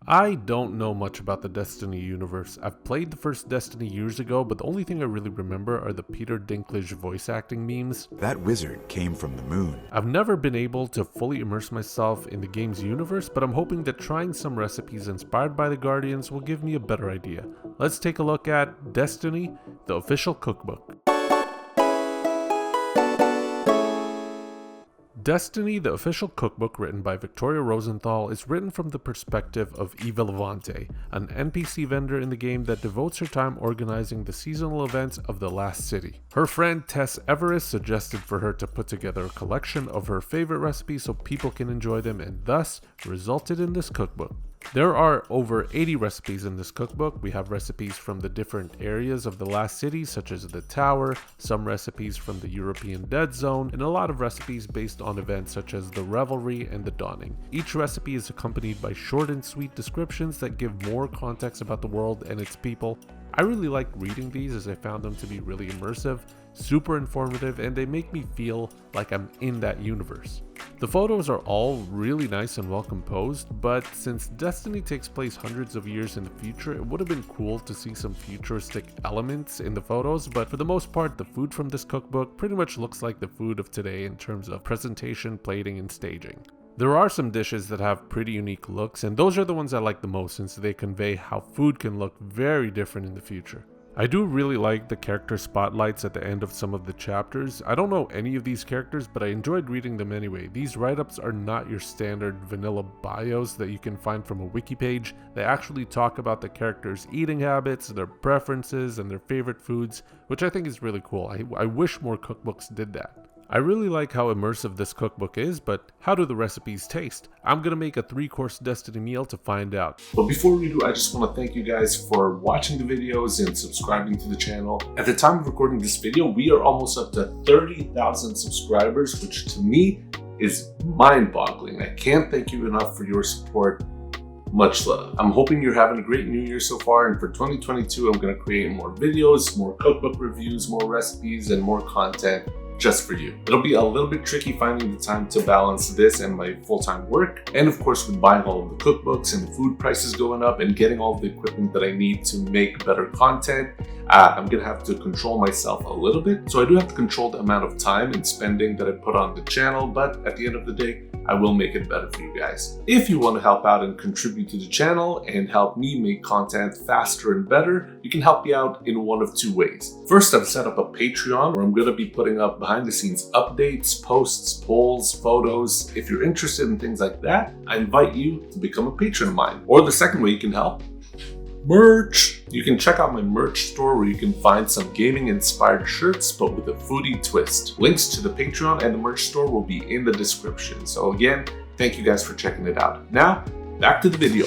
I don't know much about the Destiny universe. I've played the first Destiny years ago, but the only thing I really remember are the Peter Dinklage voice acting memes. That wizard came from the moon. I've never been able to fully immerse myself in the game's universe, but I'm hoping that trying some recipes inspired by the Guardians will give me a better idea. Let's take a look at Destiny, the official cookbook. Destiny, the official cookbook written by Victoria Rosenthal, is written from the perspective of Eva Levante, an NPC vendor in the game that devotes her time organizing the seasonal events of the last city. Her friend Tess Everest suggested for her to put together a collection of her favorite recipes so people can enjoy them, and thus resulted in this cookbook. There are over 80 recipes in this cookbook. We have recipes from the different areas of the last city, such as the Tower, some recipes from the European Dead Zone, and a lot of recipes based on events such as the Revelry and the Dawning. Each recipe is accompanied by short and sweet descriptions that give more context about the world and its people. I really like reading these as I found them to be really immersive, super informative, and they make me feel like I'm in that universe. The photos are all really nice and well composed, but since Destiny takes place hundreds of years in the future, it would have been cool to see some futuristic elements in the photos, but for the most part, the food from this cookbook pretty much looks like the food of today in terms of presentation, plating, and staging. There are some dishes that have pretty unique looks, and those are the ones I like the most since they convey how food can look very different in the future. I do really like the character spotlights at the end of some of the chapters. I don't know any of these characters, but I enjoyed reading them anyway. These write-ups are not your standard vanilla bios that you can find from a wiki page. They actually talk about the characters' eating habits, their preferences, and their favorite foods, which I think is really cool. I wish more cookbooks did that. I really like how immersive this cookbook is, but how do the recipes taste? I'm gonna make a 3-course Destiny meal to find out. But before we do, I just want to thank you guys for watching the videos and subscribing to the channel. At the time of recording this video, we are almost up to 30,000 subscribers, which to me is mind-boggling. I can't thank you enough for your support. Much love. I'm hoping you're having a great new year so far, and for 2022, I'm gonna create more videos, more cookbook reviews, more recipes, and more content just for you. It'll be a little bit tricky finding the time to balance this and my full-time work, and of course with buying all of the cookbooks and the food prices going up and getting all of the equipment that I need to make better content, I'm gonna have to control myself a little bit. So I do have to control the amount of time and spending that I put on the channel, but at the end of the day, I will make it better for you guys. If you want to help out and contribute to the channel and help me make content faster and better, you can help me out in one of 2 ways. First, I've set up a Patreon where I'm going to be putting up behind the scenes updates, posts, polls, photos. If you're interested in things like that, I invite you to become a patron of mine. Or the second way you can help, merch. You can check out my merch store where you can find some gaming inspired shirts but with a foodie twist. Links to the Patreon and the merch store will be in the description. So again, thank you guys for checking it out. Now, back to the video.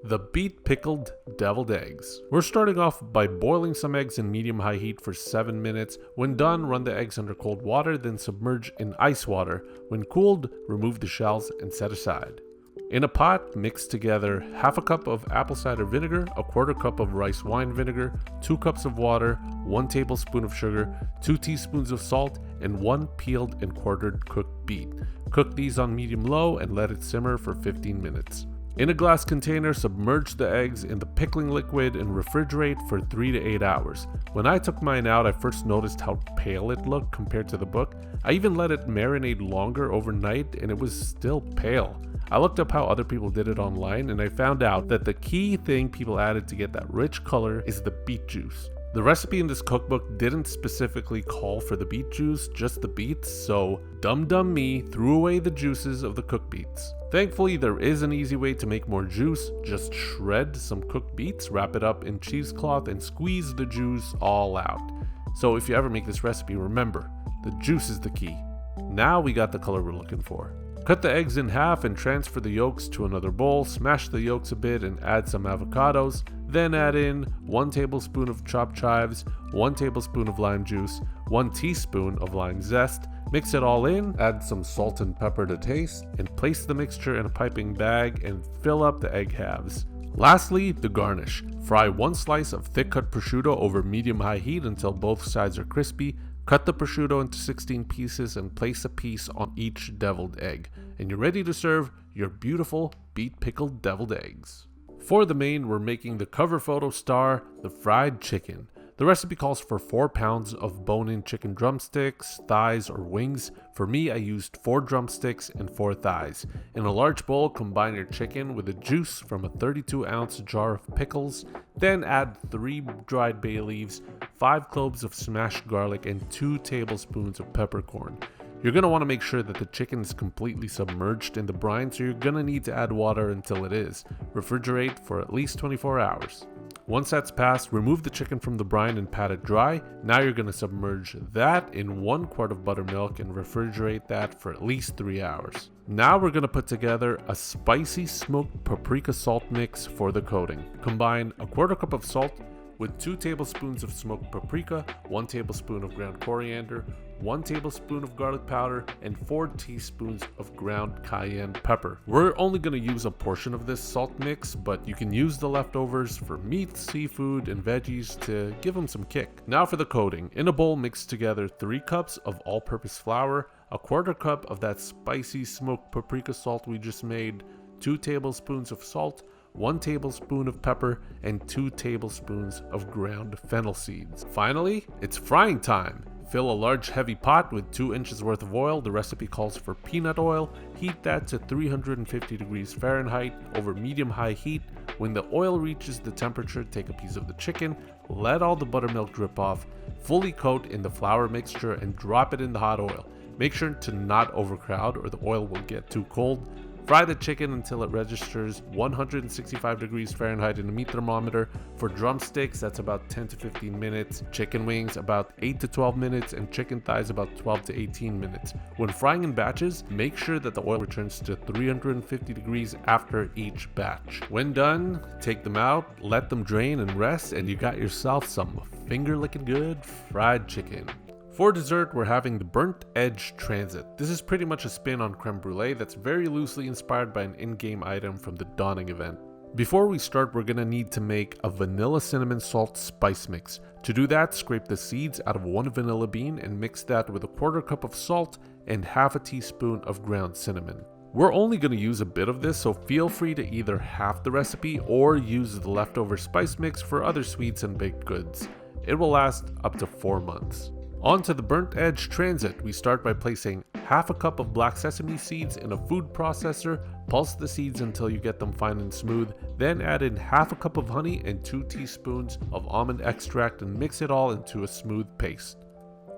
The Beet-Pickled deviled eggs. We're starting off by boiling some eggs in medium-high heat for 7 minutes. When done, run the eggs under cold water, then submerge in ice water. When cooled, remove the shells and set aside. In a pot, mix together half a cup of apple cider vinegar, a quarter cup of rice wine vinegar, 2 cups of water, 1 tablespoon of sugar, 2 teaspoons of salt, and 1 peeled and quartered cooked beet. Cook these on medium-low and let it simmer for 15 minutes. In a glass container, submerge the eggs in the pickling liquid and refrigerate for 3 to 8 hours. When I took mine out, I first noticed how pale it looked compared to the book. I even let it marinate longer overnight and it was still pale. I looked up how other people did it online and I found out that the key thing people added to get that rich color is the beet juice. The recipe in this cookbook didn't specifically call for the beet juice, just the beets, so dumb me threw away the juices of the cooked beets. Thankfully, there is an easy way to make more juice. Just shred some cooked beets, wrap it up in cheesecloth, and squeeze the juice all out. So if you ever make this recipe, remember, the juice is the key. Now we got the color we're looking for. Cut the eggs in half and transfer the yolks to another bowl. Smash the yolks a bit and add some avocados. Then add in 1 tablespoon of chopped chives, 1 tablespoon of lime juice, 1 teaspoon of lime zest. Mix it all in, add some salt and pepper to taste, and place the mixture in a piping bag and fill up the egg halves. Lastly, the garnish. Fry 1 slice of thick-cut prosciutto over medium-high heat until both sides are crispy. Cut the prosciutto into 16 pieces and place a piece on each deviled egg. And you're ready to serve your beautiful Beet-Pickled deviled eggs. For the main, we're making the cover photo star, the fried chicken. The recipe calls for 4 pounds of bone-in chicken drumsticks, thighs, or wings. For me, I used 4 drumsticks and 4 thighs. In a large bowl, combine your chicken with the juice from a 32-ounce jar of pickles. Then add 3 dried bay leaves, 5 cloves of smashed garlic, and 2 tablespoons of peppercorn. You're going to want to make sure that the chicken is completely submerged in the brine, so you're going to need to add water until it is. Refrigerate for at least 24 hours. Once that's passed, remove the chicken from the brine and pat it dry. Now you're going to submerge that in 1 quart of buttermilk and refrigerate that for at least 3 hours. Now we're going to put together a spicy smoked paprika salt mix for the coating. Combine a 1/4 cup of salt with 2 tablespoons of smoked paprika, 1 tablespoon of ground coriander, 1 tablespoon of garlic powder, and 4 teaspoons of ground cayenne pepper. We're only going to use a portion of this salt mix, but you can use the leftovers for meat, seafood, and veggies to give them some kick. Now for the coating. In a bowl, mix together 3 cups of all-purpose flour, a 1/4 cup of that spicy smoked paprika salt we just made, 2 tablespoons of salt, 1 tablespoon of pepper, and 2 tablespoons of ground fennel seeds. Finally, it's frying time. Fill a large heavy pot with 2 inches worth of oil. The recipe calls for peanut oil. Heat that to 350 degrees Fahrenheit over medium-high heat. When the oil reaches the temperature, take a piece of the chicken, let all the buttermilk drip off, fully coat in the flour mixture, and drop it in the hot oil. Make sure to not overcrowd or the oil will get too cold. Fry the chicken until it registers 165 degrees Fahrenheit in a meat thermometer. For drumsticks, that's about 10 to 15 minutes. Chicken wings, about 8 to 12 minutes. And chicken thighs, about 12 to 18 minutes. When frying in batches, make sure that the oil returns to 350 degrees after each batch. When done, take them out, let them drain and rest, and you got yourself some finger-licking good fried chicken. For dessert, we're having the Burnt Edge Transit. This is pretty much a spin on creme brulee that's very loosely inspired by an in-game item from the Dawning event. Before we start, we're going to need to make a vanilla cinnamon salt spice mix. To do that, scrape the seeds out of 1 vanilla bean and mix that with a 1/4 cup of salt and half a teaspoon of ground cinnamon. We're only going to use a bit of this, so feel free to either halve the recipe or use the leftover spice mix for other sweets and baked goods. It will last up to 4 months. On to the Burnt Edge Transit. We start by placing half a cup of black sesame seeds in a food processor. Pulse the seeds until you get them fine and smooth. Then add in half a cup of honey and 2 teaspoons of almond extract and mix it all into a smooth paste.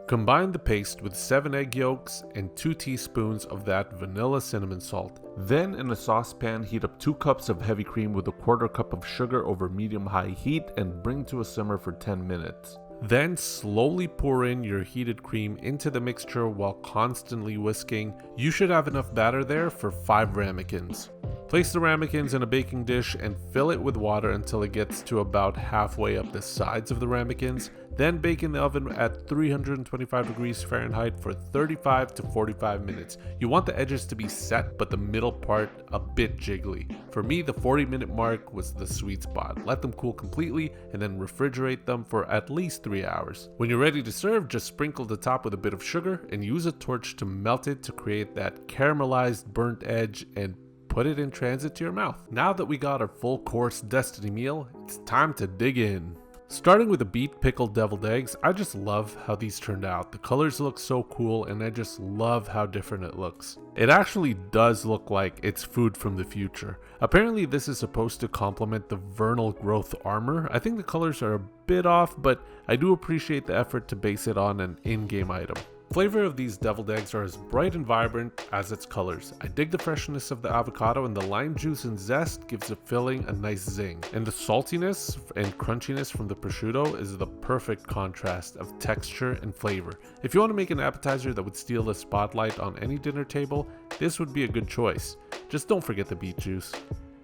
Combine the paste with 7 egg yolks and 2 teaspoons of that vanilla cinnamon salt. Then in a saucepan, heat up 2 cups of heavy cream with a 1/4 cup of sugar over medium-high heat and bring to a simmer for 10 minutes. Then slowly pour in your heated cream into the mixture while constantly whisking. You should have enough batter there for 5 ramekins. Place the ramekins in a baking dish and fill it with water until it gets to about halfway up the sides of the ramekins. Then bake in the oven at 325 degrees Fahrenheit for 35 to 45 minutes. You want the edges to be set, but the middle part a bit jiggly. For me, the 40-minute mark was the sweet spot. Let them cool completely and then refrigerate them for at least 3 hours. When you're ready to serve, just sprinkle the top with a bit of sugar and use a torch to melt it to create that caramelized burnt edge and put it in transit to your mouth. Now that we got our full course Destiny meal, it's time to dig in. Starting with the Beet-Pickled deviled eggs, I just love how these turned out. The colors look so cool and I just love how different it looks. It actually does look like it's food from the future. Apparently this is supposed to complement the vernal growth armor. I think the colors are a bit off, but I do appreciate the effort to base it on an in-game item. Flavor of these deviled eggs are as bright and vibrant as its colors. I dig the freshness of the avocado, and the lime juice and zest gives the filling a nice zing. And the saltiness and crunchiness from the prosciutto is the perfect contrast of texture and flavor. If you want to make an appetizer that would steal the spotlight on any dinner table, this would be a good choice. Just don't forget the beet juice.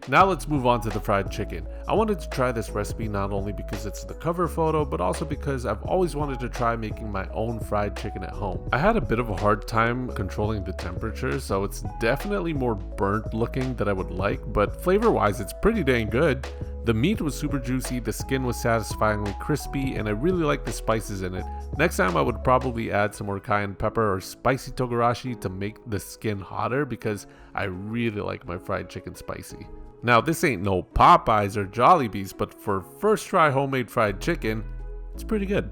Now let's move on to the fried chicken. I wanted to try this recipe not only because it's the cover photo, but also because I've always wanted to try making my own fried chicken at home. I had a bit of a hard time controlling the temperature, so it's definitely more burnt looking than I would like, but flavor wise it's pretty dang good. The meat was super juicy, the skin was satisfyingly crispy, and I really liked the spices in it. Next time I would probably add some more cayenne pepper or spicy togarashi to make the skin hotter because I really like my fried chicken spicy. Now this ain't no Popeyes or Jollibees, but for first try homemade fried chicken, it's pretty good.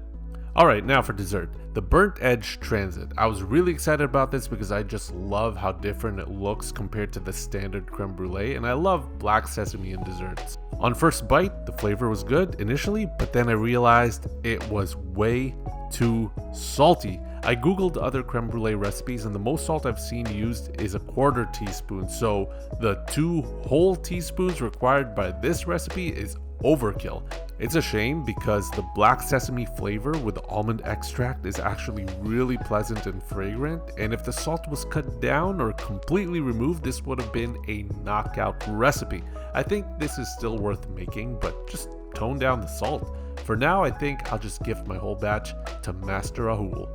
Alright, now for dessert. The Burnt Edge Transit. I was really excited about this because I just love how different it looks compared to the standard creme brulee, and I love black sesame in desserts. On first bite, the flavor was good initially, but then I realized it was way too salty. I googled other creme brulee recipes and the most salt I've seen used is a 1/4 teaspoon, so the 2 whole teaspoons required by this recipe is overkill. It's a shame because the black sesame flavor with almond extract is actually really pleasant and fragrant, and if the salt was cut down or completely removed, this would have been a knockout recipe. I think this is still worth making, but just tone down the salt. For now, I think I'll just gift my whole batch to Master Rahul.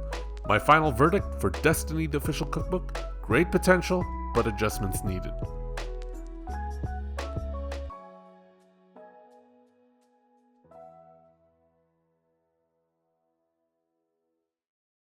My final verdict for Destiny the official cookbook: great potential, but adjustments needed.